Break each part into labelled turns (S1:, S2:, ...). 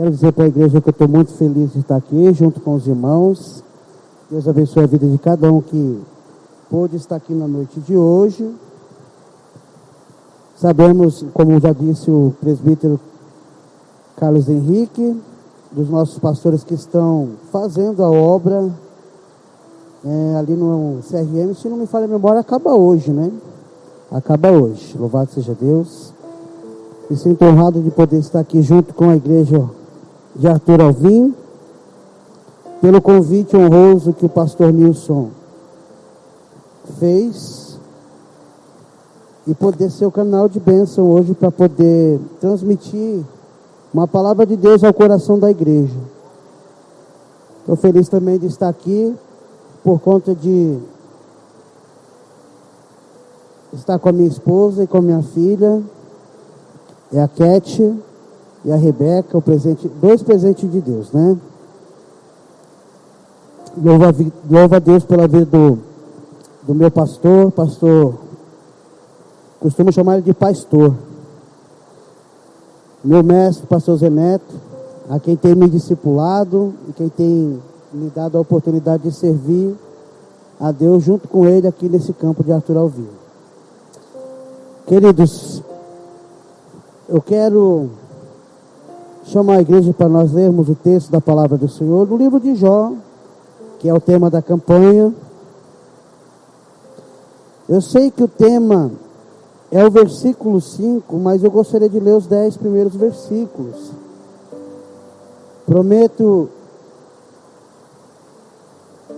S1: Quero dizer para a igreja que eu estou muito feliz de estar aqui junto com os irmãos. Deus abençoe a vida de cada um que pôde estar aqui na noite de hoje. Sabemos, como já disse o presbítero Carlos Henrique, dos nossos pastores que estão fazendo a obra ali no CRM, se não me falha a memória, acaba hoje, né? Acaba hoje. Louvado seja Deus. Me sinto honrado de poder estar aqui junto com a igreja de Arthur Alvim, pelo convite honroso que o pastor Nilson fez, e poder ser o canal de bênção hoje para poder transmitir uma palavra de Deus ao coração da igreja. Estou feliz também de estar aqui por conta de estar com a minha esposa e com a minha filha, a Cat e a Rebeca, dois presentes de Deus, né? Louva a Deus pela vida do meu pastor, costumo chamar ele de pastor. Meu mestre, pastor Zé Neto, a quem tem me discipulado e quem tem me dado a oportunidade de servir a Deus junto com ele aqui nesse campo de Arthur Alvim. Queridos, eu quero chamar a igreja para nós lermos o texto da palavra do Senhor no livro de Jó, que é o tema da campanha. Eu sei que o tema é o versículo 5, mas eu gostaria de ler os 10 primeiros versículos. Prometo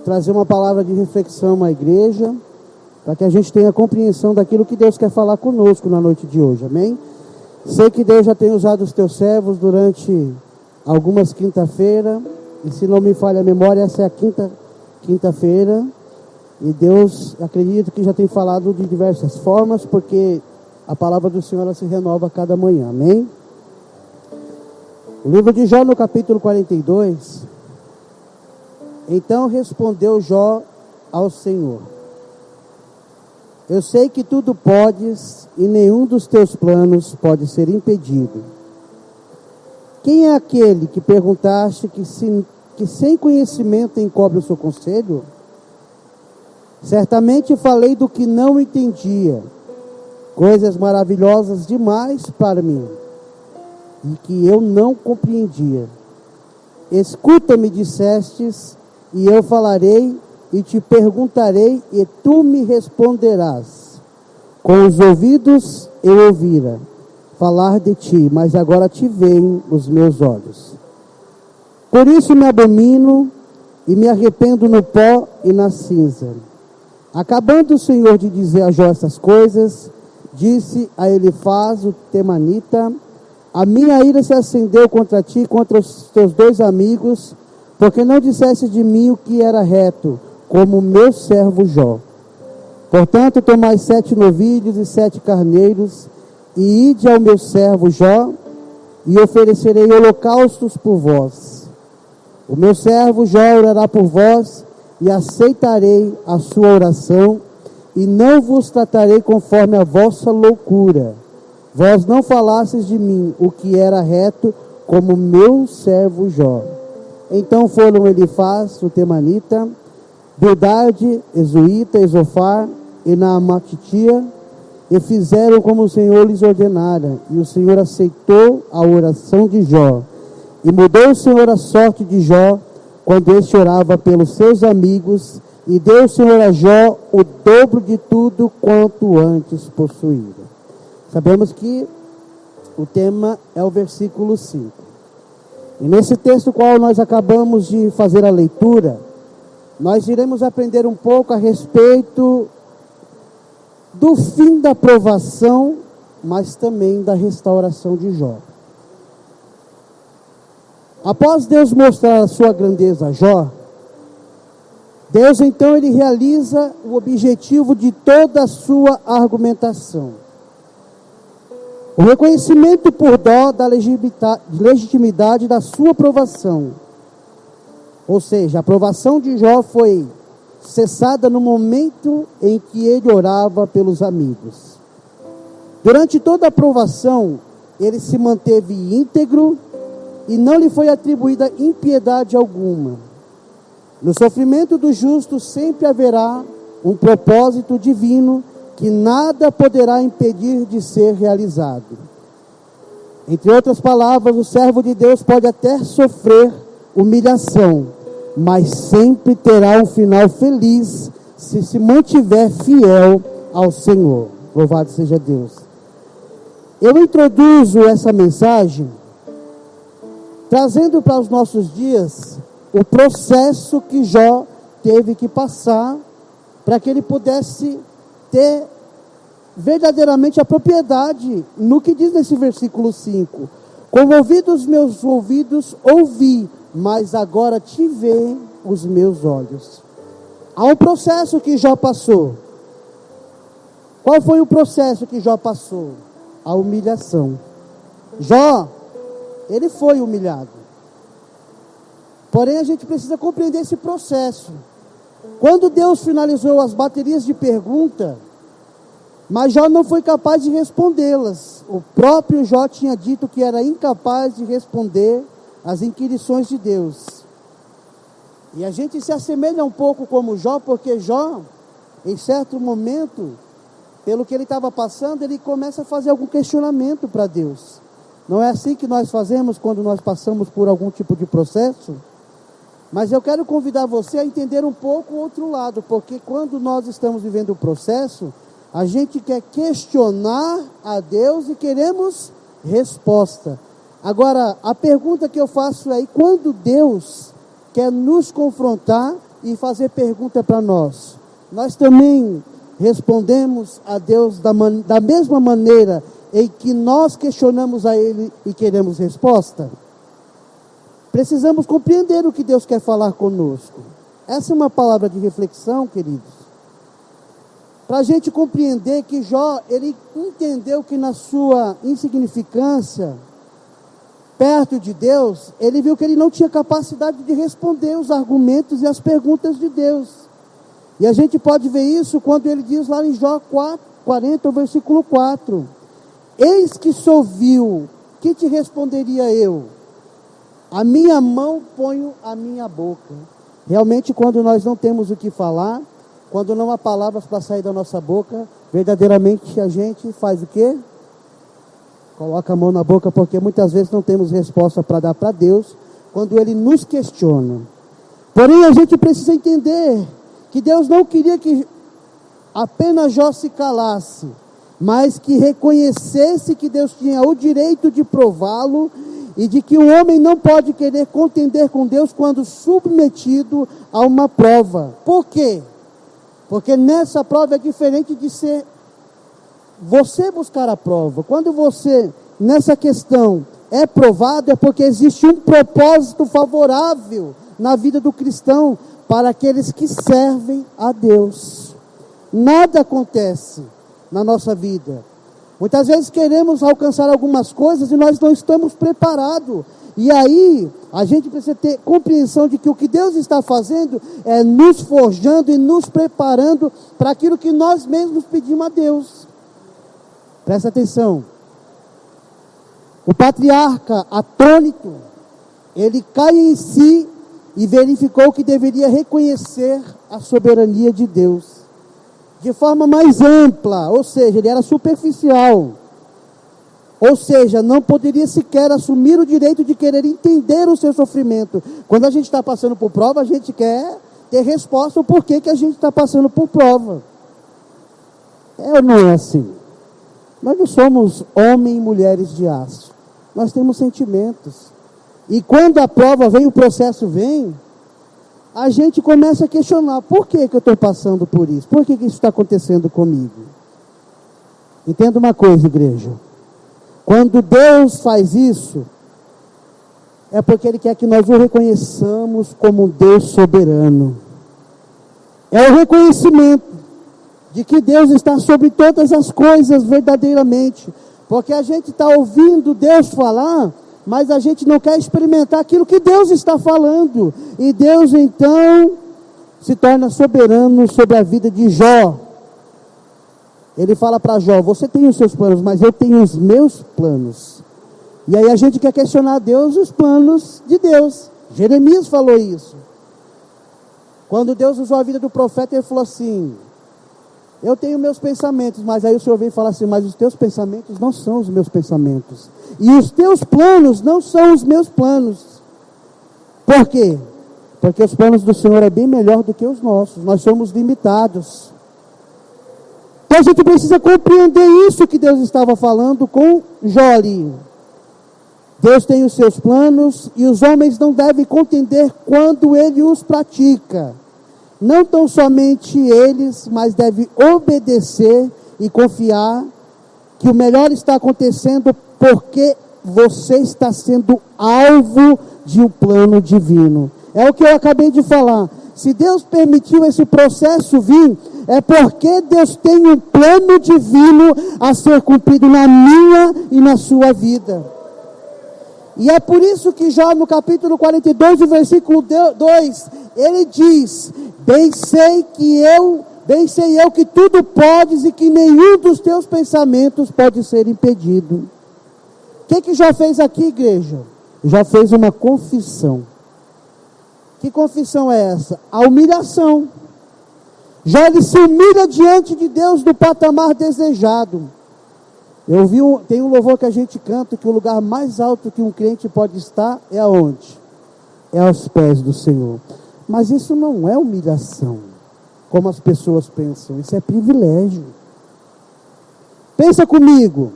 S1: trazer uma palavra de reflexão à igreja, para que a gente tenha compreensão daquilo que Deus quer falar conosco na noite de hoje, amém? Sei que Deus já tem usado os teus servos durante algumas quinta-feiras, e se não me falha a memória, essa é a quinta-feira, e Deus, acredito que já tem falado de diversas formas, porque a palavra do Senhor ela se renova a cada manhã, amém? O livro de Jó, no capítulo 42, então respondeu Jó ao Senhor: eu sei que tudo podes e nenhum dos teus planos pode ser impedido. Quem é aquele que perguntaste que sem conhecimento encobre o seu conselho? Certamente falei do que não entendia, coisas maravilhosas demais para mim, e que eu não compreendia. Escuta-me, dissestes, e eu falarei, e te perguntarei, e tu me responderás. Com os ouvidos eu ouvira falar de ti, mas agora te veem os meus olhos. Por isso me abomino e me arrependo no pó e na cinza. Acabando o Senhor de dizer a Jó essas coisas, disse a Elifaz, o temanita: a minha ira se acendeu contra ti, contra os teus dois amigos, porque não disseste de mim o que era reto, como meu servo Jó. Portanto, tomai 7 novilhos e 7 carneiros, e ide ao meu servo Jó, e oferecerei holocaustos por vós. O meu servo Jó orará por vós, e aceitarei a sua oração, e não vos tratarei conforme a vossa loucura. Vós não falasseis de mim o que era reto, como meu servo Jó. Então foram Elifaz, o temanita, Bildade, Ezuíta, Esofar e Naamatitia, e fizeram como o Senhor lhes ordenara, e o Senhor aceitou a oração de Jó. E mudou o Senhor a sorte de Jó, quando este orava pelos seus amigos, e deu o Senhor a Jó o dobro de tudo quanto antes possuía. Sabemos que o tema é o versículo 5. E nesse texto qual nós acabamos de fazer a leitura, nós iremos aprender um pouco a respeito do fim da provação, mas também da restauração de Jó. Após Deus mostrar a sua grandeza a Jó, Deus então ele realiza o objetivo de toda a sua argumentação. O reconhecimento por Jó da legitimidade da sua aprovação. Ou seja, a aprovação de Jó foi cessada no momento em que ele orava pelos amigos. Durante toda a aprovação, ele se manteve íntegro e não lhe foi atribuída impiedade alguma. No sofrimento do justo sempre haverá um propósito divino que nada poderá impedir de ser realizado. Entre outras palavras, o servo de Deus pode até sofrer humilhação, mas sempre terá um final feliz se se mantiver fiel ao Senhor. Louvado seja Deus. Eu introduzo essa mensagem trazendo para os nossos dias o processo que Jó teve que passar para que ele pudesse ter verdadeiramente a propriedade no que diz nesse versículo 5. Com ouvidos meus ouvidos ouvi, mas agora te veem os meus olhos. Há um processo que Jó passou. Qual foi o processo que Jó passou? A humilhação. Jó, ele foi humilhado. Porém, a gente precisa compreender esse processo. Quando Deus finalizou as baterias de pergunta, mas Jó não foi capaz de respondê-las. O próprio Jó tinha dito que era incapaz de responder às inquirições de Deus. E a gente se assemelha um pouco como Jó, porque Jó, em certo momento, pelo que ele estava passando, ele começa a fazer algum questionamento para Deus. Não é assim que nós fazemos quando nós passamos por algum tipo de processo? Mas eu quero convidar você a entender um pouco o outro lado, porque quando nós estamos vivendo o processo, a gente quer questionar a Deus e queremos resposta. Agora, a pergunta que eu faço é, quando Deus quer nos confrontar e fazer pergunta para nós, nós também respondemos a Deus da mesma maneira em que nós questionamos a Ele e queremos resposta? Precisamos compreender o que Deus quer falar conosco. Essa é uma palavra de reflexão, queridos. Para a gente compreender que Jó, ele entendeu que na sua insignificância, perto de Deus, ele viu que ele não tinha capacidade de responder os argumentos e as perguntas de Deus. E a gente pode ver isso quando ele diz lá em Jó 40, versículo 4. Eis que sou vil, que te responderia eu? A minha mão ponho à minha boca. Realmente, quando nós não temos o que falar, quando não há palavras para sair da nossa boca, verdadeiramente a gente faz o quê? Coloca a mão na boca, porque muitas vezes não temos resposta para dar para Deus, quando Ele nos questiona. Porém, a gente precisa entender que Deus não queria que apenas Jó se calasse, mas que reconhecesse que Deus tinha o direito de prová-lo, e de que o homem não pode querer contender com Deus quando submetido a uma prova. Por quê? Porque nessa prova é diferente de ser você buscar a prova. Quando você, nessa questão, é provado, é porque existe um propósito favorável na vida do cristão para aqueles que servem a Deus. Nada acontece na nossa vida. Muitas vezes queremos alcançar algumas coisas e nós não estamos preparados. E aí, a gente precisa ter compreensão de que o que Deus está fazendo é nos forjando e nos preparando para aquilo que nós mesmos pedimos a Deus. Presta atenção. O patriarca, atônito, ele cai em si e verificou que deveria reconhecer a soberania de Deus de forma mais ampla, ou seja, ele era superficial, ou seja, não poderia sequer assumir o direito de querer entender o seu sofrimento. Quando a gente está passando por prova, a gente quer ter resposta ao porquê que a gente está passando por prova. É ou não é assim? Nós não somos homens e mulheres de aço, nós temos sentimentos, e quando a prova vem, o processo vem, a gente começa a questionar, por que eu estou passando por isso? Por que isso está acontecendo comigo? Entenda uma coisa, igreja. Quando Deus faz isso, é porque Ele quer que nós o reconheçamos como um Deus soberano. É o reconhecimento de que Deus está sobre todas as coisas verdadeiramente. Porque a gente está ouvindo Deus falar, mas a gente não quer experimentar aquilo que Deus está falando. E Deus então se torna soberano sobre a vida de Jó. Ele fala para Jó, você tem os seus planos, mas eu tenho os meus planos. E aí a gente quer questionar a Deus, os planos de Deus. Jeremias falou isso. Quando Deus usou a vida do profeta, ele falou assim: eu tenho meus pensamentos, mas aí o Senhor veio falar assim: mas os teus pensamentos não são os meus pensamentos, e os teus planos não são os meus planos. Por quê? Porque os planos do Senhor é bem melhor do que os nossos. Nós somos limitados. Então a gente precisa compreender isso que Deus estava falando com Jó ali. Deus tem os seus planos e os homens não devem contender quando ele os pratica. Não tão somente eles, mas devem obedecer e confiar que o melhor está acontecendo porque você está sendo alvo de um plano divino. É o que eu acabei de falar. Se Deus permitiu esse processo vir, é porque Deus tem um plano divino a ser cumprido na minha e na sua vida. E é por isso que Jó no capítulo 42, o versículo 2, ele diz: bem sei eu que tudo podes e que nenhum dos teus pensamentos pode ser impedido. O que Jó fez aqui, igreja? Jó fez uma confissão. Que confissão é essa? A humilhação. Já ele se humilha diante de Deus do patamar desejado. Tem um louvor que a gente canta que o lugar mais alto que um crente pode estar é aonde? É aos pés do Senhor. Mas isso não é humilhação, como as pessoas pensam. Isso é privilégio. Pensa comigo.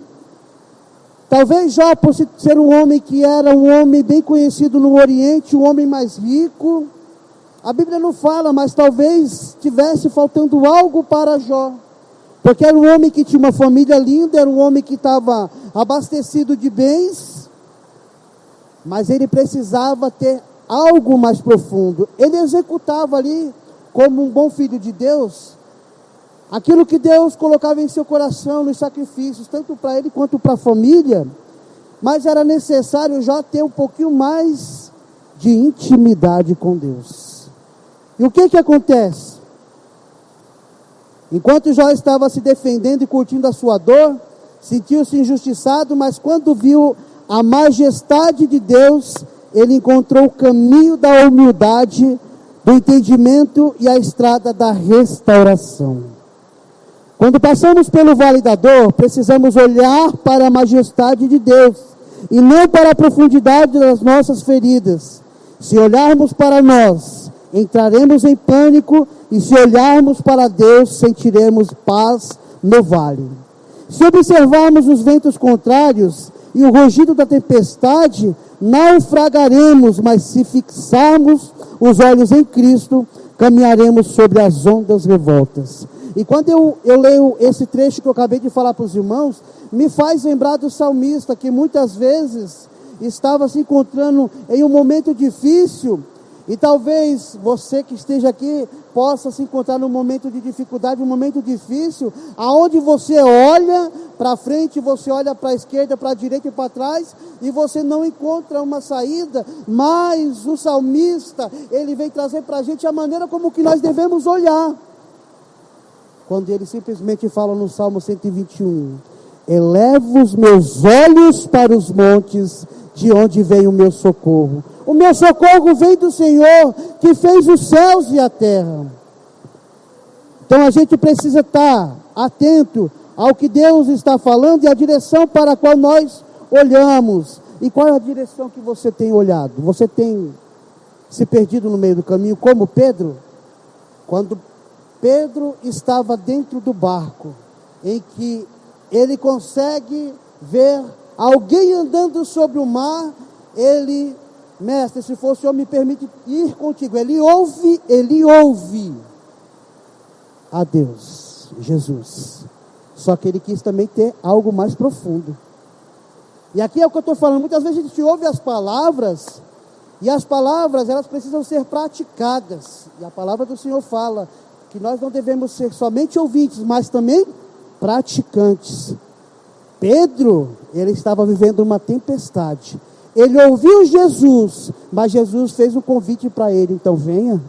S1: Talvez Jó, por ser um homem que era um homem bem conhecido no Oriente, um homem mais rico, a Bíblia não fala, mas talvez tivesse faltando algo para Jó. Porque era um homem que tinha uma família linda, era um homem que estava abastecido de bens, mas ele precisava ter algo mais profundo. Ele executava ali, como um bom filho de Deus, aquilo que Deus colocava em seu coração, nos sacrifícios, tanto para ele quanto para a família, mas era necessário já ter um pouquinho mais de intimidade com Deus. E o que acontece? Enquanto Jó estava se defendendo e curtindo a sua dor, sentiu-se injustiçado, mas quando viu a majestade de Deus, ele encontrou o caminho da humildade, do entendimento e a estrada da restauração. Quando passamos pelo vale da dor, precisamos olhar para a majestade de Deus e não para a profundidade das nossas feridas. Se olharmos para nós, entraremos em pânico, e se olharmos para Deus, sentiremos paz no vale. Se observarmos os ventos contrários e o rugido da tempestade, naufragaremos, mas se fixarmos os olhos em Cristo, caminharemos sobre as ondas revoltas. E quando eu leio esse trecho que eu acabei de falar para os irmãos, me faz lembrar do salmista, que muitas vezes estava se encontrando em um momento difícil, e talvez você que esteja aqui possa se encontrar num momento de dificuldade, um momento difícil, aonde você olha para frente, você olha para a esquerda, para a direita e para trás, e você não encontra uma saída, mas o salmista, ele vem trazer para a gente a maneira como que nós devemos olhar. Quando ele simplesmente fala no Salmo 121, elevo os meus olhos para os montes, de onde vem o meu socorro. O meu socorro vem do Senhor, que fez os céus e a terra. Então a gente precisa estar atento ao que Deus está falando e a direção para a qual nós olhamos. E qual é a direção que você tem olhado? Você tem se perdido no meio do caminho, como Pedro? Quando Pedro estava dentro do barco, em que ele consegue ver alguém andando sobre o mar, ele, mestre, se fosse o Senhor, me permite ir contigo. Ele ouve a Deus, Jesus. Só que ele quis também ter algo mais profundo. E aqui é o que eu estou falando. Muitas vezes a gente ouve as palavras, e as palavras, elas precisam ser praticadas. E a palavra do Senhor fala que nós não devemos ser somente ouvintes, mas também praticantes. Pedro, ele estava vivendo uma tempestade. Ele ouviu Jesus, mas Jesus fez um convite para ele. Então venha.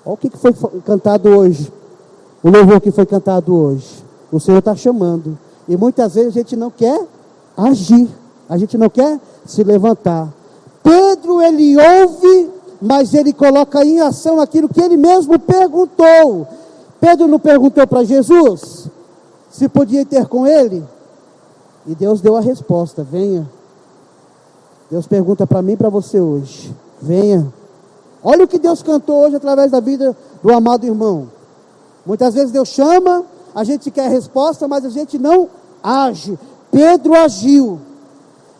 S1: Olha o que foi cantado hoje. O louvor que foi cantado hoje. O Senhor está chamando. E muitas vezes a gente não quer agir. A gente não quer se levantar. Pedro, ele ouve, mas ele coloca em ação aquilo que ele mesmo perguntou. Pedro não perguntou para Jesus se podia ter com ele? E Deus deu a resposta: venha. Deus pergunta para mim e para você hoje: venha. Olha o que Deus cantou hoje através da vida do amado irmão. Muitas vezes Deus chama, a gente quer a resposta, mas a gente não age. Pedro agiu.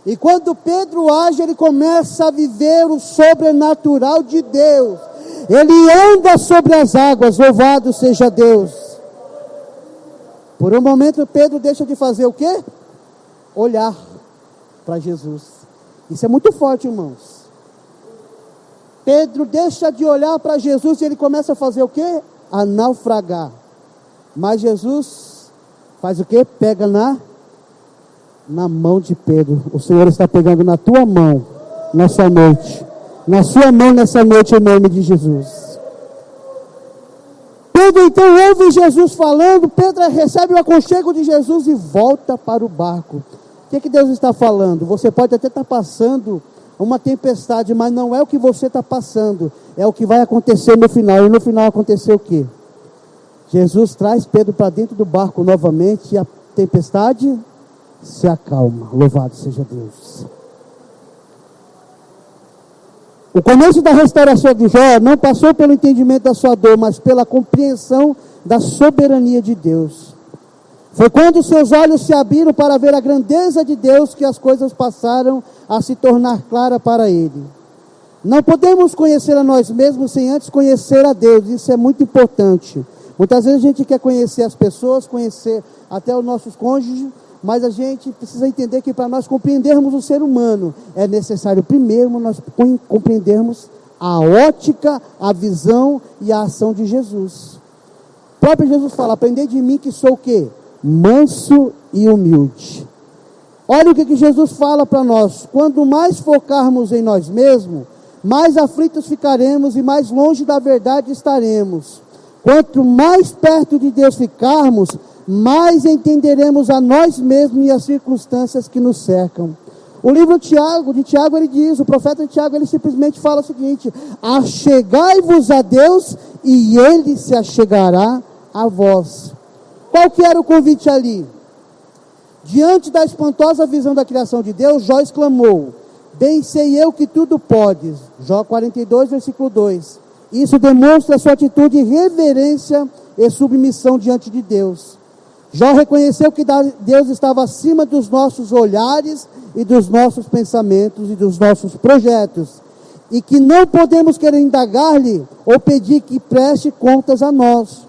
S1: E quando Pedro age, ele começa a viver o sobrenatural de Deus. Ele anda sobre as águas, louvado seja Deus. Por um momento Pedro deixa de fazer o quê? Olhar para Jesus. Isso é muito forte, irmãos. Pedro deixa de olhar para Jesus e ele começa a fazer o quê? A naufragar. Mas Jesus faz o quê? Pega na mão de Pedro. O Senhor está pegando na tua mão nessa noite. Na sua mão nessa noite, em nome de Jesus. Pedro então ouve Jesus falando. Pedro recebe o aconchego de Jesus e volta para o barco. O que Deus está falando? Você pode até estar passando uma tempestade, mas não é o que você está passando, é o que vai acontecer no final. E no final aconteceu o quê? Jesus traz Pedro para dentro do barco novamente e a tempestade se acalma. Louvado seja Deus. O começo da restauração de Jó não passou pelo entendimento da sua dor, mas pela compreensão da soberania de Deus. Foi quando seus olhos se abriram para ver a grandeza de Deus que as coisas passaram a se tornar claras para ele. Não podemos conhecer a nós mesmos sem antes conhecer a Deus. Isso é muito importante. Muitas vezes a gente quer conhecer as pessoas, conhecer até os nossos cônjuges, mas a gente precisa entender que para nós compreendermos o ser humano, é necessário primeiro nós compreendermos a ótica, a visão e a ação de Jesus. O próprio Jesus fala: aprendei de mim que sou o quê? Manso e humilde. Olha o que Jesus fala para nós: quando mais focarmos em nós mesmos, mais aflitos ficaremos e mais longe da verdade estaremos. Quanto mais perto de Deus ficarmos, mais entenderemos a nós mesmos e as circunstâncias que nos cercam. O livro de Tiago, ele diz, o profeta Tiago, ele simplesmente fala o seguinte: achegai-vos a Deus e Ele se achegará a vós. Qual que era o convite ali? Diante da espantosa visão da criação de Deus, Jó exclamou: bem sei eu que tudo podes. Jó 42, versículo 2. Isso demonstra sua atitude de reverência e submissão diante de Deus. Jó reconheceu que Deus estava acima dos nossos olhares e dos nossos pensamentos e dos nossos projetos, e que não podemos querer indagar-lhe ou pedir que preste contas a nós.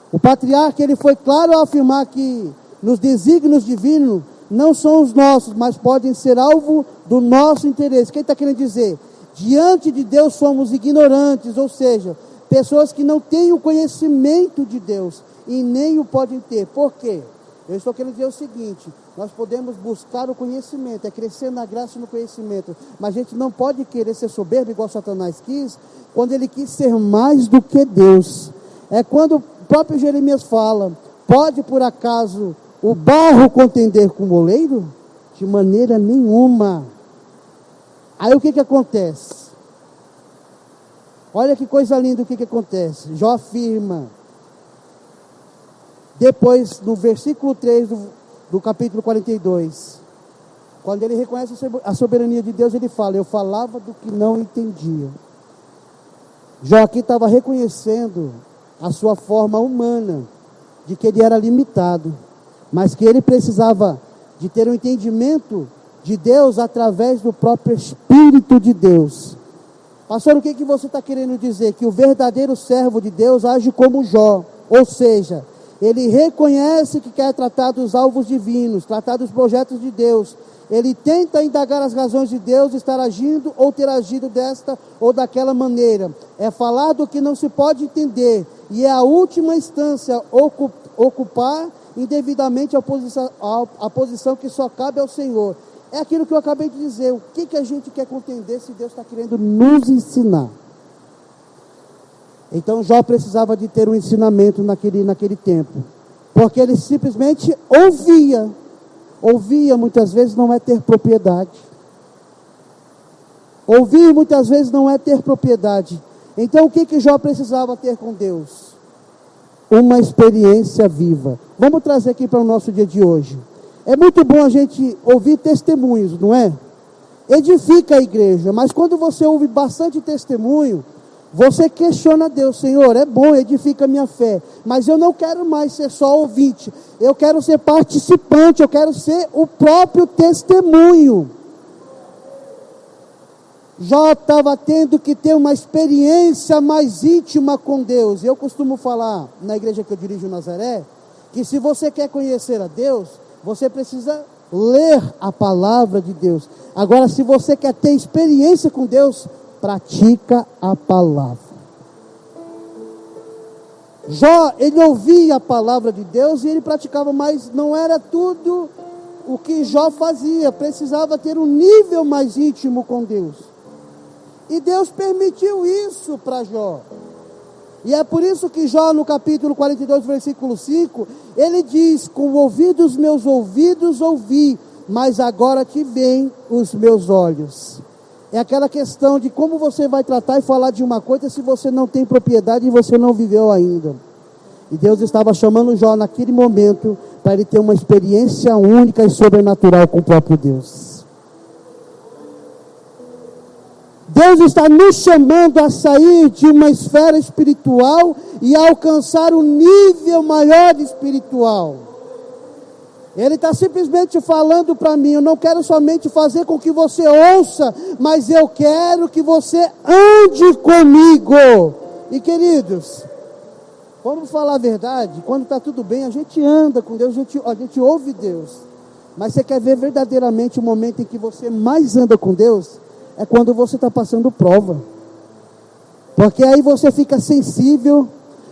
S1: O patriarca, ele foi claro ao afirmar que nos desígnios divinos não são os nossos, mas podem ser alvo do nosso interesse. O que ele está querendo dizer? Diante de Deus somos ignorantes, ou seja, pessoas que não têm o conhecimento de Deus e nem o podem ter. Por quê? Eu estou querendo dizer o seguinte: nós podemos buscar o conhecimento, é crescer na graça e no conhecimento, mas a gente não pode querer ser soberbo igual Satanás quis, quando ele quis ser mais do que Deus. É quando o próprio Jeremias fala: pode por acaso o barro contender com o moleiro? De maneira nenhuma. Aí o que acontece? Olha que coisa linda o que acontece. Jó afirma, depois no versículo 3 do capítulo 42, quando ele reconhece a soberania de Deus, ele fala: eu falava do que não entendia. Jó aqui estava reconhecendo a sua forma humana, de que ele era limitado, mas que ele precisava de ter um entendimento de Deus através do próprio Espírito de Deus. Pastor, o que você está querendo dizer? Que o verdadeiro servo de Deus age como Jó, ou seja, ele reconhece que quer tratar dos alvos divinos, tratar dos projetos de Deus. Ele tenta indagar as razões de Deus, estar agindo ou ter agido desta ou daquela maneira. É falar do que não se pode entender, e é a última instância ocupar indevidamente a posição que só cabe ao Senhor. É aquilo que eu acabei de dizer. O que a gente quer compreender se Deus está querendo nos ensinar? Então Jó precisava de ter um ensinamento naquele tempo, porque ele simplesmente ouvia, Ouvir muitas vezes não é ter propriedade. Ouvir muitas vezes não é ter propriedade. Então o que Jó precisava ter com Deus? Uma experiência viva. Vamos trazer aqui para o nosso dia de hoje. É muito bom a gente ouvir testemunhos, não é? Edifica a igreja, mas quando você ouve bastante testemunho, você questiona Deus. Senhor, é bom, edifica a minha fé, mas eu não quero mais ser só ouvinte, eu quero ser participante, eu quero ser o próprio testemunho. Jó estava tendo que ter uma experiência mais íntima com Deus. Eu costumo falar na igreja que eu dirijo em Nazaré, que se você quer conhecer a Deus, você precisa ler a palavra de Deus. Agora, se você quer ter experiência com Deus, pratica a palavra. Jó, ele ouvia a palavra de Deus e ele praticava, mas não era tudo o que Jó fazia. Precisava ter um nível mais íntimo com Deus. E Deus permitiu isso para Jó. E é por isso que Jó, no capítulo 42, versículo 5, ele diz: com o ouvido dos meus ouvidos ouvi, mas agora te veem os meus olhos. É aquela questão de como você vai tratar e falar de uma coisa se você não tem propriedade e você não viveu ainda. E Deus estava chamando Jó naquele momento para ele ter uma experiência única e sobrenatural com o próprio Deus. Deus está nos chamando a sair de uma esfera espiritual e a alcançar um nível maior espiritual. Ele está simplesmente falando para mim: eu não quero somente fazer com que você ouça, mas eu quero que você ande comigo. E queridos, vamos falar a verdade, quando está tudo bem, a gente anda com Deus, a gente ouve Deus. Mas você quer ver verdadeiramente o momento em que você mais anda com Deus? É quando você está passando prova. Porque aí você fica sensível,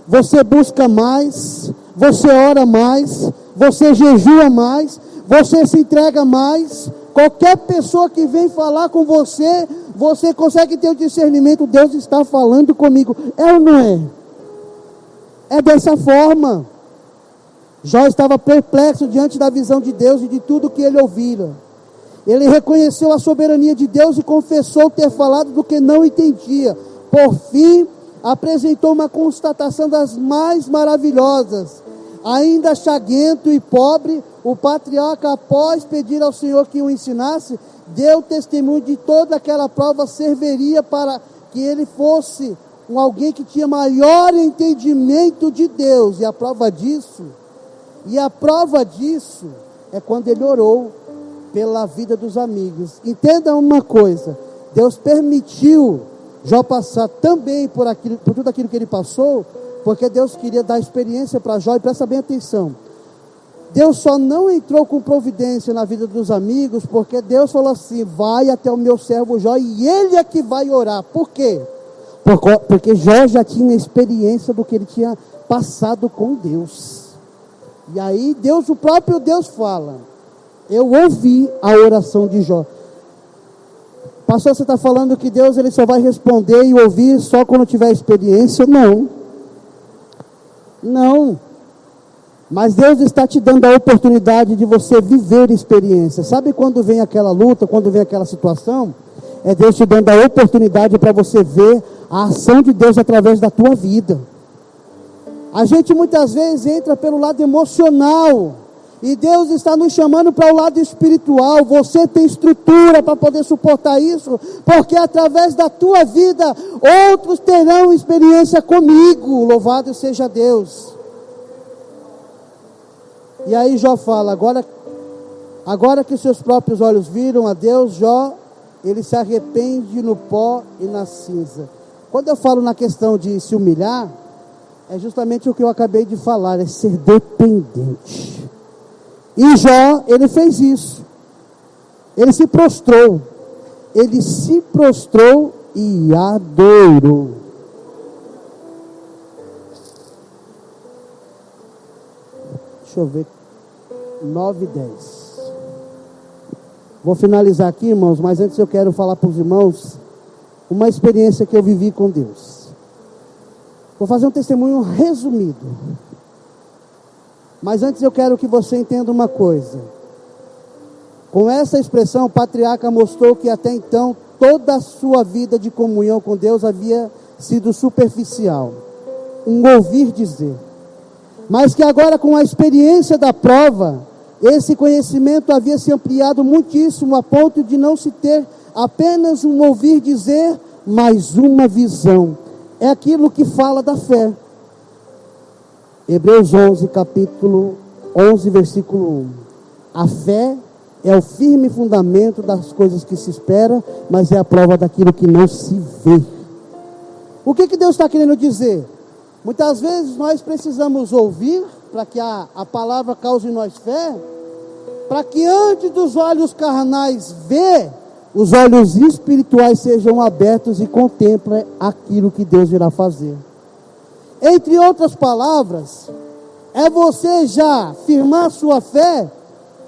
S1: você busca mais, você ora mais, você jejua mais, você se entrega mais. Qualquer pessoa que vem falar com você, você consegue ter o discernimento: Deus está falando comigo. É ou não é? É dessa forma. Jó estava perplexo diante da visão de Deus e de tudo que ele ouvira. Ele reconheceu a soberania de Deus e confessou ter falado do que não entendia. Por fim, apresentou uma constatação das mais maravilhosas. Ainda chaguento e pobre, o patriarca, após pedir ao Senhor que o ensinasse, deu testemunho de toda aquela prova serviria para que ele fosse alguém que tinha maior entendimento de Deus. E a prova disso é quando ele orou pela vida dos amigos. Entenda uma coisa: Deus permitiu Jó passar também por tudo aquilo que ele passou, porque Deus queria dar experiência para Jó. E presta bem atenção, Deus só não entrou com providência na vida dos amigos, porque Deus falou assim: vai até o meu servo Jó, e ele é que vai orar. Por quê? Porque Jó já tinha experiência do que ele tinha passado com Deus. E aí o próprio Deus fala: eu ouvi a oração de Jó. Pastor, você está falando que Deus ele só vai responder e ouvir só quando tiver experiência? Não. Mas Deus está te dando a oportunidade de você viver experiência. Sabe quando vem aquela luta, quando vem aquela situação? É Deus te dando a oportunidade para você ver a ação de Deus através da tua vida. A gente muitas vezes entra pelo lado emocional, e Deus está nos chamando para o lado espiritual. Você tem estrutura para poder suportar isso, porque através da tua vida, outros terão experiência comigo. Louvado seja Deus. E aí Jó fala: agora que seus próprios olhos viram a Deus, Jó, ele se arrepende no pó e na cinza. Quando eu falo na questão de se humilhar, é justamente o que eu acabei de falar, é ser dependente. E Jó, ele fez isso. Ele se prostrou e adorou. Deixa eu ver, 9 e 10. Vou finalizar aqui, irmãos, mas antes eu quero falar para os irmãos uma experiência que eu vivi com Deus. Vou fazer um testemunho resumido. Mas antes eu quero que você entenda uma coisa. Com essa expressão, o patriarca mostrou que até então toda a sua vida de comunhão com Deus havia sido superficial, um ouvir dizer. Mas que agora, com a experiência da prova, esse conhecimento havia se ampliado muitíssimo, a ponto de não se ter apenas um ouvir dizer, mas uma visão. É aquilo que fala da fé. Hebreus 11, capítulo 11, versículo 1. A fé é o firme fundamento das coisas que se espera, mas é a prova daquilo que não se vê. O que Deus está querendo dizer? Muitas vezes nós precisamos ouvir, para que a palavra cause em nós fé, para que antes dos olhos carnais ver, os olhos espirituais sejam abertos e contemplem aquilo que Deus irá fazer. Entre outras palavras, é você já firmar sua fé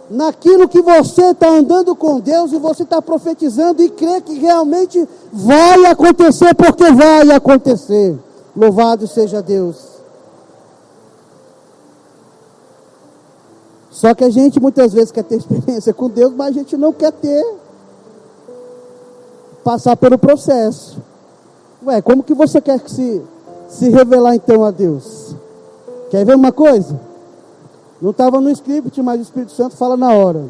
S1: naquilo que você está andando com Deus e você está profetizando e crê que realmente vai acontecer, porque vai acontecer. Louvado seja Deus. Só que a gente muitas vezes quer ter experiência com Deus, mas a gente não quer passar pelo processo. Ué, como que você quer que se revelar então a Deus? Quer ver uma coisa? Não estava no script, mas o Espírito Santo fala na hora.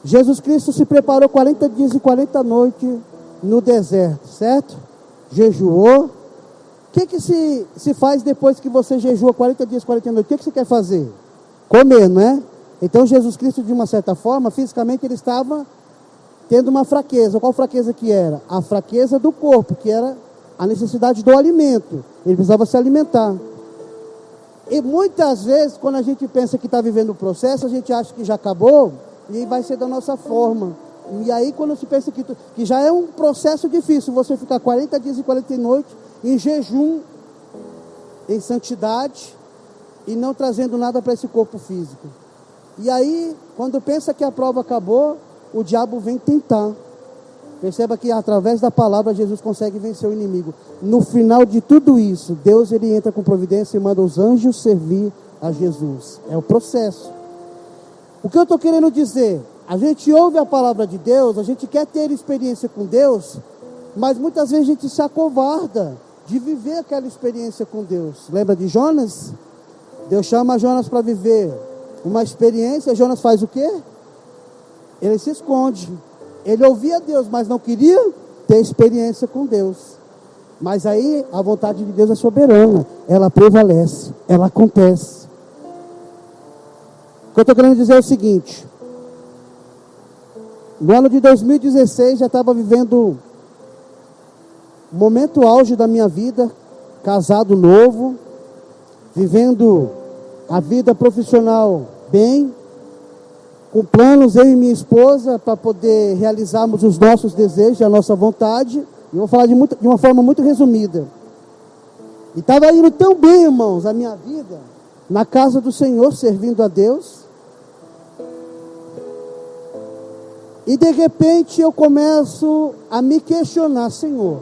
S1: Jesus Cristo se preparou 40 dias e 40 noites no deserto, certo? Jejuou. O que se faz depois que você jejua 40 dias e 40 noites? O que você quer fazer? Comer, não é? Então Jesus Cristo, de uma certa forma, fisicamente ele estava tendo uma fraqueza. Qual fraqueza que era? A fraqueza do corpo, que era a necessidade do alimento. Ele precisava se alimentar. E muitas vezes, quando a gente pensa que está vivendo o processo, a gente acha que já acabou e vai ser da nossa forma. E aí, quando se pensa que já é um processo difícil, você ficar 40 dias e 40 noites em jejum, em santidade, e não trazendo nada para esse corpo físico. E aí, quando pensa que a prova acabou, o diabo vem tentar. Perceba que através da palavra Jesus consegue vencer o inimigo. No final de tudo isso, Deus ele entra com providência e manda os anjos servir a Jesus. É o processo. O que eu estou querendo dizer? A gente ouve a palavra de Deus, a gente quer ter experiência com Deus, mas muitas vezes a gente se acovarda de viver aquela experiência com Deus. Lembra de Jonas? Deus chama Jonas para viver uma experiência. Jonas faz o quê? Ele se esconde. Ele ouvia Deus, mas não queria ter experiência com Deus. Mas aí a vontade de Deus é soberana. Ela prevalece, ela acontece. O que eu estou querendo dizer é o seguinte. No ano de 2016 já estava vivendo o momento auge da minha vida. Casado novo, vivendo a vida profissional bem, com planos, eu e minha esposa, para poder realizarmos os nossos desejos, a nossa vontade. E eu vou falar de uma forma muito resumida. E estava indo tão bem, irmãos, a minha vida, na casa do Senhor, servindo a Deus. E de repente eu começo a me questionar, Senhor,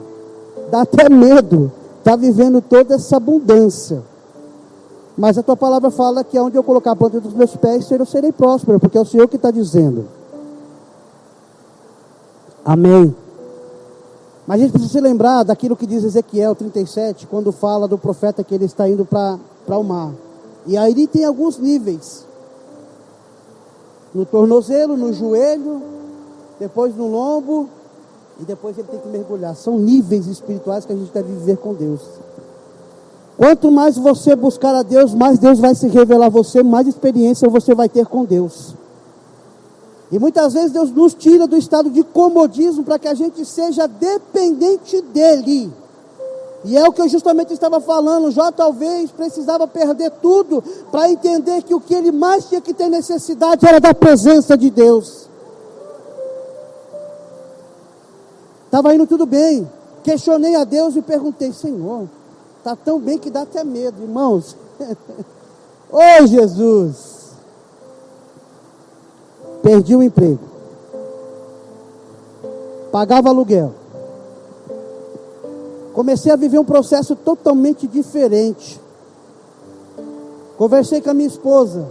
S1: dá até medo, está vivendo toda essa abundância. Mas a tua palavra fala que onde eu colocar a planta dos meus pés, eu serei próspero, porque é o Senhor que está dizendo. Amém. Mas a gente precisa se lembrar daquilo que diz Ezequiel 37, quando fala do profeta que ele está indo para o mar. E aí ele tem alguns níveis. No tornozelo, no joelho, depois no lombo, e depois ele tem que mergulhar. São níveis espirituais que a gente deve viver com Deus. Quanto mais você buscar a Deus, mais Deus vai se revelar a você, mais experiência você vai ter com Deus. E muitas vezes Deus nos tira do estado de comodismo para que a gente seja dependente dEle. E é o que eu justamente estava falando. Jó talvez precisava perder tudo para entender que o que ele mais tinha que ter necessidade era da presença de Deus. Estava indo tudo bem. Questionei a Deus e perguntei, Senhor, está tão bem que dá até medo, irmãos. Oi, Jesus. Perdi o emprego. Pagava aluguel. Comecei a viver um processo totalmente diferente. Conversei com a minha esposa.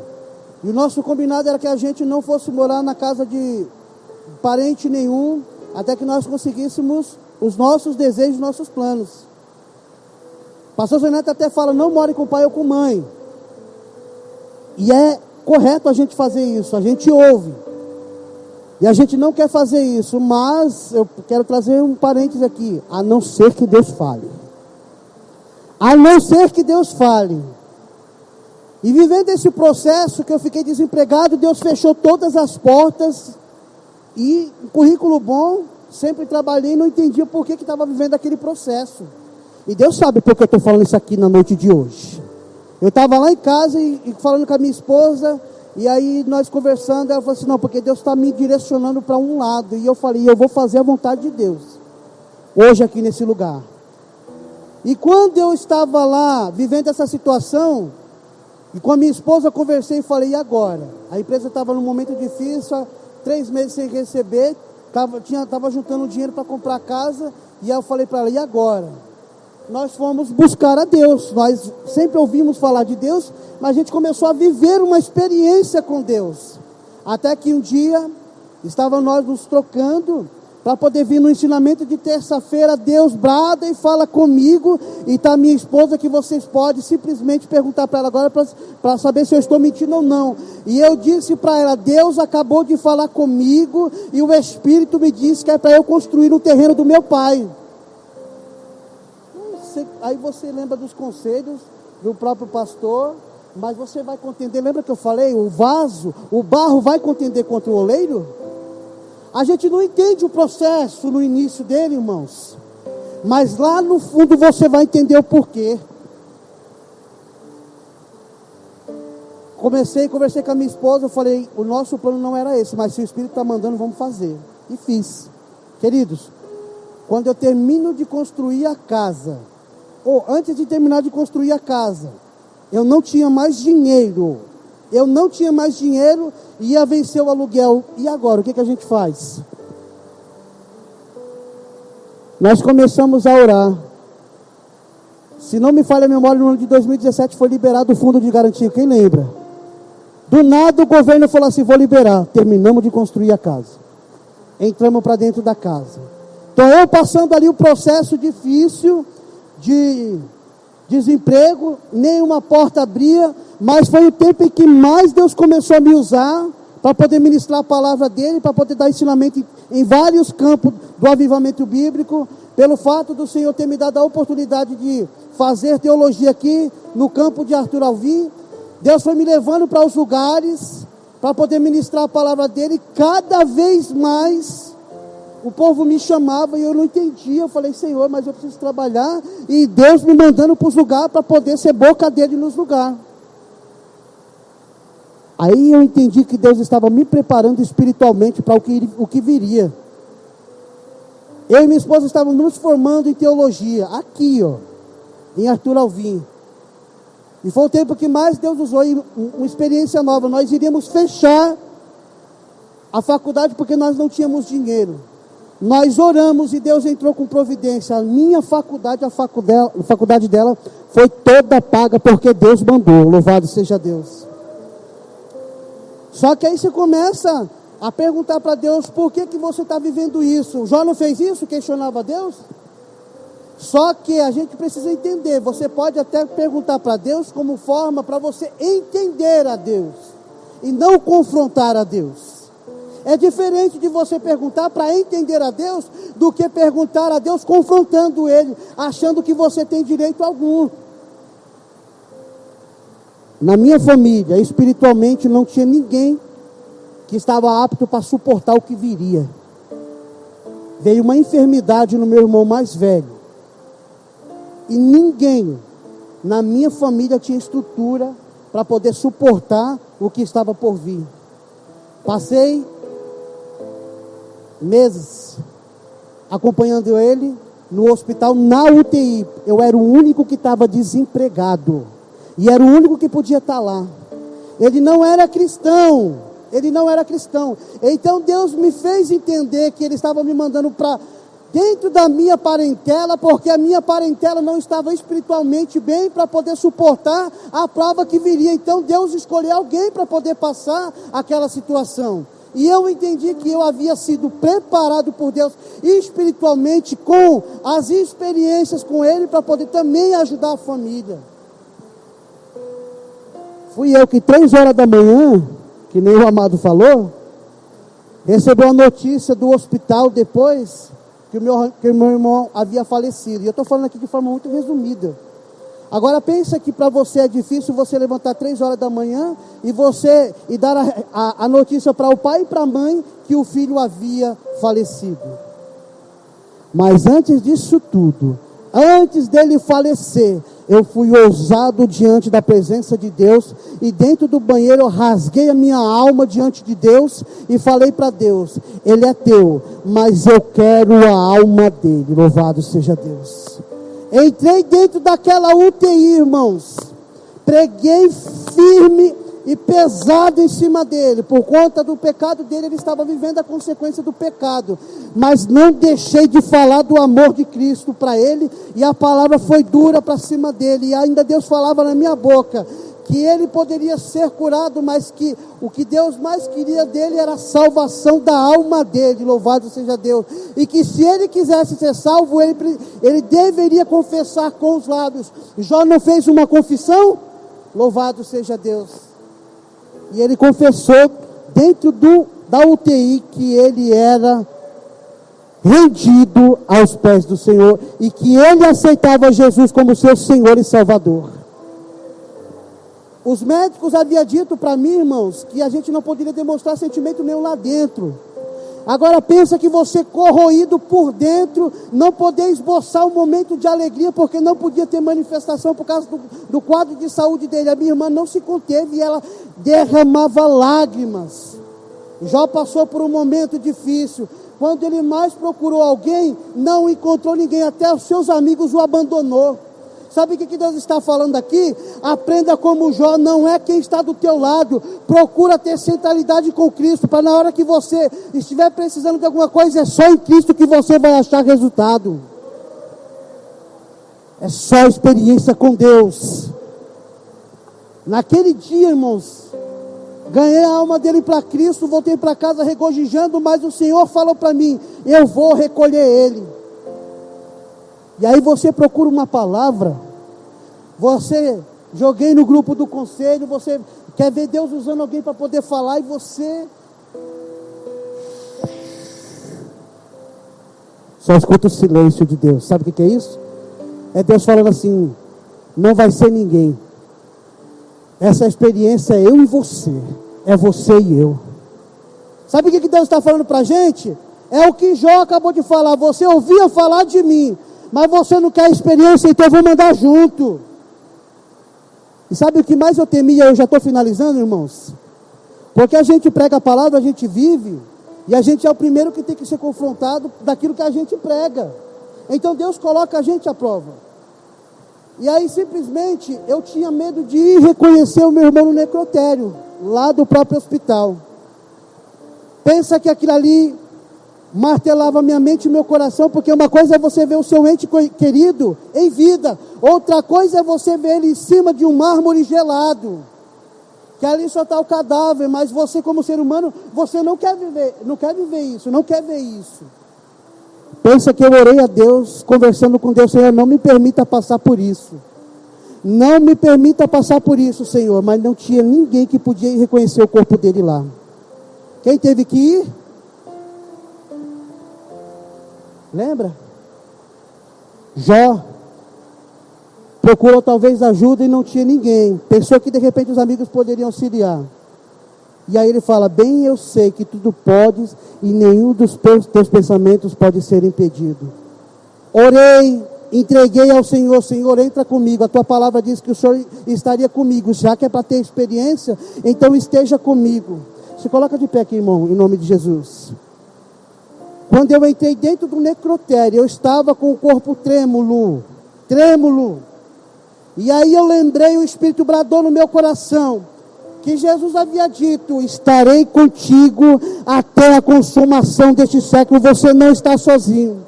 S1: E o nosso combinado era que a gente não fosse morar na casa parente nenhum, até que nós conseguíssemos os nossos desejos, nossos planos. O pastor Zeneto até fala, não more com pai ou com mãe. E é correto a gente fazer isso, a gente ouve. E a gente não quer fazer isso, mas eu quero trazer um parênteses aqui, a não ser que Deus fale. A não ser que Deus fale. E vivendo esse processo que eu fiquei desempregado, Deus fechou todas as portas. E um currículo bom, sempre trabalhei e não entendia por que estava vivendo aquele processo. E Deus sabe por que eu estou falando isso aqui na noite de hoje. Eu estava lá em casa e falando com a minha esposa, e aí nós conversando, ela falou assim, não, porque Deus está me direcionando para um lado. E eu falei, eu vou fazer a vontade de Deus, hoje aqui nesse lugar. E quando eu estava lá, vivendo essa situação, e com a minha esposa conversei e falei, e agora? A empresa estava num momento difícil, 3 meses sem receber, estava juntando dinheiro para comprar casa, e aí eu falei para ela, e agora? Nós fomos buscar a Deus, nós sempre ouvimos falar de Deus, mas a gente começou a viver uma experiência com Deus, até que um dia, estávamos nós nos trocando, para poder vir no ensinamento de terça-feira, Deus brada e fala comigo, e está minha esposa que vocês podem simplesmente perguntar para ela agora, para saber se eu estou mentindo ou não. E eu disse para ela, Deus acabou de falar comigo, e o Espírito me disse que é para eu construir um terreno do meu pai. Aí você lembra dos conselhos do próprio pastor, mas você vai contender, lembra que eu falei, o vaso, o barro vai contender contra o oleiro? A gente não entende o processo no início dele, irmãos, mas lá no fundo você vai entender o porquê. Conversei com a minha esposa, eu falei, o nosso plano não era esse, mas se o Espírito está mandando, vamos fazer. E fiz. Queridos, quando eu termino de construir a casa, ou antes de terminar de construir a casa, eu não tinha mais dinheiro. Ia vencer o aluguel. E agora, o que a gente faz? Nós começamos a orar. Se não me falha a memória, no ano de 2017 foi liberado o fundo de garantia. Quem lembra? Do nada o governo falou assim, vou liberar. Terminamos de construir a casa. Entramos para dentro da casa. Então eu passando ali o processo difícil de desemprego, nenhuma porta abria, mas foi o tempo em que mais Deus começou a me usar para poder ministrar a palavra dele, para poder dar ensinamento em vários campos do avivamento bíblico, pelo fato do Senhor ter me dado a oportunidade de fazer teologia aqui no campo de Arthur Alvim. Deus foi me levando para os lugares para poder ministrar a palavra dele, e cada vez mais o povo me chamava e eu não entendia. Eu falei, Senhor, mas eu preciso trabalhar, e Deus me mandando para os lugares para poder ser boca dele nos lugares. Aí eu entendi que Deus estava me preparando espiritualmente para o que viria. Eu e minha esposa estávamos nos formando em teologia, aqui, em Arthur Alvim. E foi o tempo que mais Deus usou, e uma experiência nova. Nós iríamos fechar a faculdade porque nós não tínhamos dinheiro. Nós oramos e Deus entrou com providência. A minha faculdade, a faculdade dela, foi toda paga porque Deus mandou. Louvado seja Deus. Só que aí você começa a perguntar para Deus, por que você está vivendo isso? Jó não fez isso? Questionava Deus? Só que a gente precisa entender. Você pode até perguntar para Deus como forma para você entender a Deus e não confrontar a Deus. É diferente de você perguntar para entender a Deus do que perguntar a Deus confrontando Ele, achando que você tem direito algum. Na minha família, espiritualmente, não tinha ninguém que estava apto para suportar o que viria. Veio uma enfermidade no meu irmão mais velho. E ninguém na minha família tinha estrutura para poder suportar o que estava por vir. Passei meses acompanhando ele no hospital, na UTI. Eu era o único que estava desempregado. E era o único que podia estar lá. Ele não era cristão. Então Deus me fez entender que Ele estava me mandando para dentro da minha parentela, porque a minha parentela não estava espiritualmente bem para poder suportar a prova que viria. Então Deus escolheu alguém para poder passar aquela situação. E eu entendi que eu havia sido preparado por Deus espiritualmente com as experiências com Ele para poder também ajudar a família. Fui eu que 3 horas da manhã, que nem o amado falou, recebeu a notícia do hospital depois que o meu irmão havia falecido. E eu estou falando aqui de forma muito resumida. Agora pensa que para você é difícil você levantar 3 horas da manhã e dar a notícia para o pai e para a mãe que o filho havia falecido. Mas antes disso tudo, antes dele falecer, eu fui ousado diante da presença de Deus, e dentro do banheiro eu rasguei a minha alma diante de Deus e falei para Deus: Ele é teu, mas eu quero a alma dele. Louvado seja Deus. Entrei dentro daquela UTI, irmãos, preguei firme e pesado em cima dele. Por conta do pecado dele, ele estava vivendo a consequência do pecado, mas não deixei de falar do amor de Cristo para ele, e a palavra foi dura para cima dele, e ainda Deus falava na minha boca que ele poderia ser curado, mas que o que Deus mais queria dele era a salvação da alma dele. Louvado seja Deus. E que se ele quisesse ser salvo, ele deveria confessar com os lábios. Jó não fez uma confissão? Louvado seja Deus. E ele confessou dentro da UTI que ele era rendido aos pés do Senhor e que ele aceitava Jesus como seu Senhor e Salvador. Os médicos haviam dito para mim, irmãos, que a gente não poderia demonstrar sentimento nenhum lá dentro. Agora pensa que você, corroído por dentro, não poder esboçar um momento de alegria, porque não podia ter manifestação por causa do quadro de saúde dele. A minha irmã não se conteve e ela derramava lágrimas. Jó passou por um momento difícil. Quando ele mais procurou alguém, não encontrou ninguém, até os seus amigos o abandonou. Sabe o que Deus está falando aqui? Aprenda como Jó, não é quem está do teu lado. Procura ter centralidade com Cristo, para na hora que você estiver precisando de alguma coisa, é só em Cristo que você vai achar resultado. É só experiência com Deus. Naquele dia, irmãos, ganhei a alma dele para Cristo, voltei para casa regozijando, mas o Senhor falou para mim: eu vou recolher ele. E aí você procura uma palavra, você joguei no grupo do conselho, você quer ver Deus usando alguém para poder falar, e você só escuta o silêncio de Deus. Sabe o que é isso? É Deus falando assim: não vai ser ninguém, essa experiência é eu e você, é você e eu. Sabe o que Deus está falando para a gente? É o que Jó acabou de falar: você ouvia falar de mim, mas você não quer experiência, então eu vou mandar junto. E sabe o que mais eu temia? Eu já estou finalizando, irmãos. Porque a gente prega a palavra, a gente vive, e a gente é o primeiro que tem que ser confrontado daquilo que a gente prega. Então Deus coloca a gente à prova. E aí simplesmente eu tinha medo de ir reconhecer o meu irmão no necrotério, lá do próprio hospital. Pensa que aquilo ali martelava minha mente e meu coração, porque uma coisa é você ver o seu ente querido em vida, outra coisa é você ver ele em cima de um mármore gelado, que ali só está o cadáver, mas você como ser humano, você não quer viver isso, não quer ver isso. Pensa que eu orei a Deus, conversando com Deus: Senhor, não me permita passar por isso, não me permita passar por isso, Senhor. Mas não tinha ninguém que podia ir reconhecer o corpo dele lá. Quem teve que ir? Lembra? Jó procurou talvez ajuda e não tinha ninguém. Pensou que de repente os amigos poderiam auxiliar. E aí ele fala: bem eu sei que tudo podes e nenhum dos teus pensamentos pode ser impedido. Orei, entreguei ao Senhor: Senhor, entra comigo. A tua palavra diz que o Senhor estaria comigo. Já que é para ter experiência, então esteja comigo. Se coloca de pé aqui, irmão, em nome de Jesus. Quando eu entrei dentro do necrotério, eu estava com o corpo trêmulo. E aí eu lembrei, o Espírito bradou no meu coração, que Jesus havia dito: estarei contigo até a consumação deste século, você não está sozinho.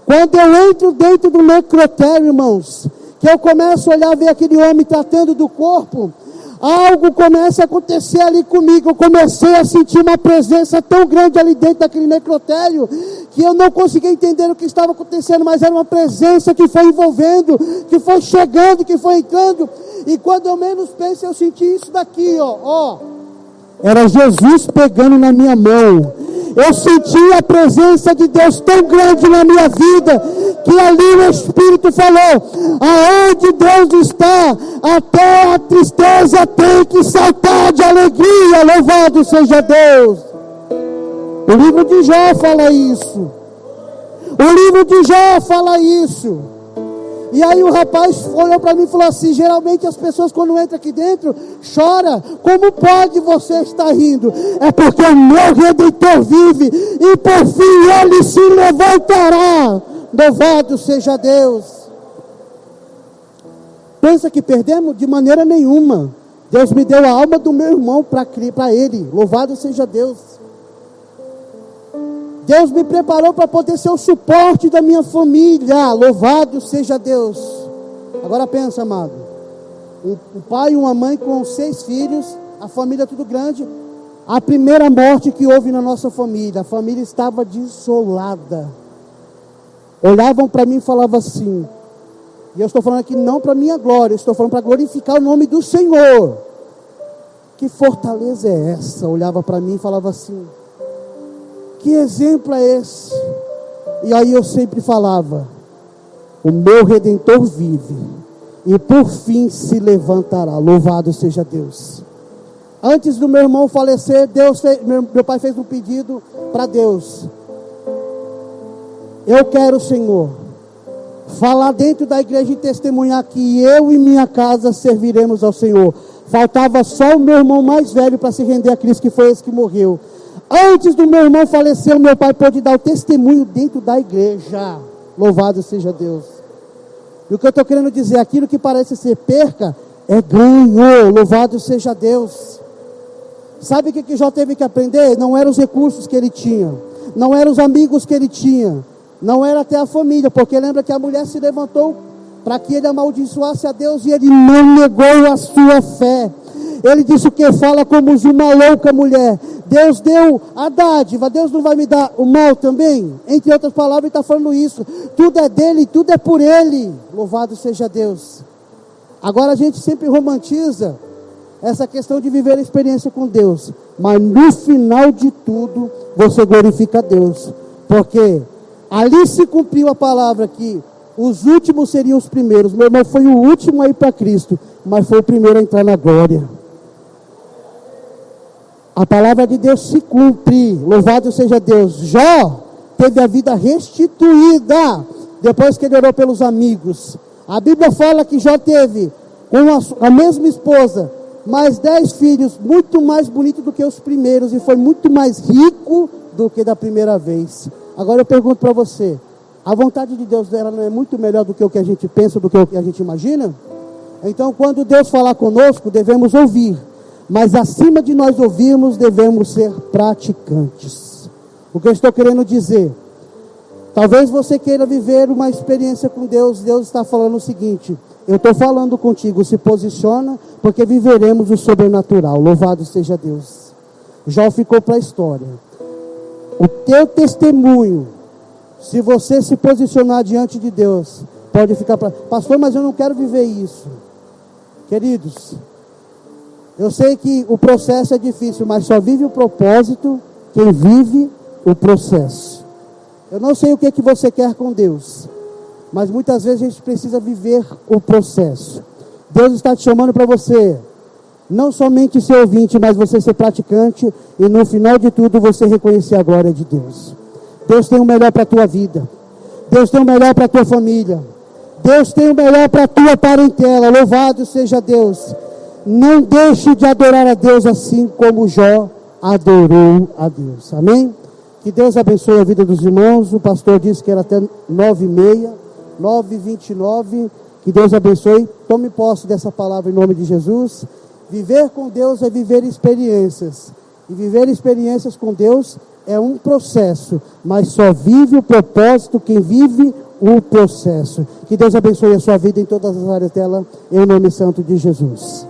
S1: Quando eu entro dentro do necrotério, irmãos, que eu começo a olhar, ver aquele homem tratando do corpo, algo começa a acontecer ali comigo. Eu comecei a sentir uma presença tão grande ali dentro daquele necrotério, que eu não conseguia entender o que estava acontecendo, mas era uma presença que foi envolvendo, que foi chegando, que foi entrando, e quando eu menos penso, eu senti isso daqui, ó. Era Jesus pegando na minha mão. Eu senti a presença de Deus tão grande na minha vida, que ali o Espírito falou: aonde Deus está, até a tristeza tem que saltar de alegria. Louvado seja Deus. O livro de Jó fala isso. O livro de Jó fala isso. E aí o rapaz olhou para mim e falou assim: geralmente as pessoas quando entram aqui dentro choram. Como pode você estar rindo? É porque o meu Redentor vive, e por fim ele se levantará. Louvado seja Deus. Pensa que perdemos? De maneira nenhuma. Deus me deu a alma do meu irmão para ele. Louvado seja Deus. Deus me preparou para poder ser o suporte da minha família. Louvado seja Deus. Agora pensa, amado. Um pai e uma mãe com 6 filhos, a família tudo grande. A primeira morte que houve na nossa família, a família estava desolada. Olhavam para mim e falavam assim, e eu estou falando aqui não para minha glória, eu estou falando para glorificar o nome do Senhor. Que fortaleza é essa? Olhava para mim e falava assim: que exemplo é esse? E aí eu sempre falava: o meu Redentor vive, e por fim se levantará. Louvado seja Deus. Antes do meu irmão falecer, meu pai fez um pedido para Deus: eu quero, Senhor, falar dentro da igreja e testemunhar que eu e minha casa serviremos ao Senhor. Faltava só o meu irmão mais velho para se render a Cristo, que foi esse que morreu. Antes do meu irmão falecer, o meu pai pôde dar o testemunho dentro da igreja. Louvado seja Deus. E o que eu estou querendo dizer, aquilo que parece ser perca, é ganho. Louvado seja Deus. Sabe o que Jó teve que aprender? Não eram os recursos que ele tinha, não eram os amigos que ele tinha, não era até a família, porque lembra que a mulher se levantou para que ele amaldiçoasse a Deus, e ele não negou a sua fé. Ele disse o que? Fala como uma louca mulher. Deus deu a dádiva, Deus não vai me dar o mal também? Entre outras palavras, ele está falando isso. Tudo é dele, tudo é por ele. Louvado seja Deus. Agora a gente sempre romantiza essa questão de viver a experiência com Deus, mas no final de tudo, você glorifica a Deus, porque ali se cumpriu a palavra que os últimos seriam os primeiros. Meu irmão foi o último a ir para Cristo, mas foi o primeiro a entrar na glória. A palavra de Deus se cumpre. Louvado seja Deus. Jó teve a vida restituída depois que ele orou pelos amigos. A Bíblia fala que Jó teve com a mesma esposa mais 10 filhos, muito mais bonito do que os primeiros, e foi muito mais rico do que da primeira vez. Agora eu pergunto para você: a vontade de Deus dela não é muito melhor do que o que a gente pensa, do que o que a gente imagina? Então, quando Deus falar conosco, devemos ouvir, mas acima de nós ouvirmos, devemos ser praticantes. O que eu estou querendo dizer? Talvez você queira viver uma experiência com Deus. Deus está falando o seguinte: eu estou falando contigo, se posiciona, porque viveremos o sobrenatural. Louvado seja Deus. Jó ficou para a história. O teu testemunho, se você se posicionar diante de Deus, pode ficar para... Pastor, mas eu não quero viver isso. Queridos, eu sei que o processo é difícil, mas só vive o propósito quem vive o processo. Eu não sei o que você quer com Deus, mas muitas vezes a gente precisa viver o processo. Deus está te chamando para você não somente ser ouvinte, mas você ser praticante, e no final de tudo você reconhecer a glória de Deus. Deus tem o melhor para a tua vida. Deus tem o melhor para a tua família. Deus tem o melhor para a tua parentela. Louvado seja Deus. Não deixe de adorar a Deus assim como Jó adorou a Deus. Amém? Que Deus abençoe a vida dos irmãos. O pastor disse que era até 9h30, 9h29. Que Deus abençoe. Tome posse dessa palavra em nome de Jesus. Viver com Deus é viver experiências. E viver experiências com Deus é um processo, mas só vive o propósito quem vive o processo. Que Deus abençoe a sua vida em todas as áreas dela, em nome santo de Jesus.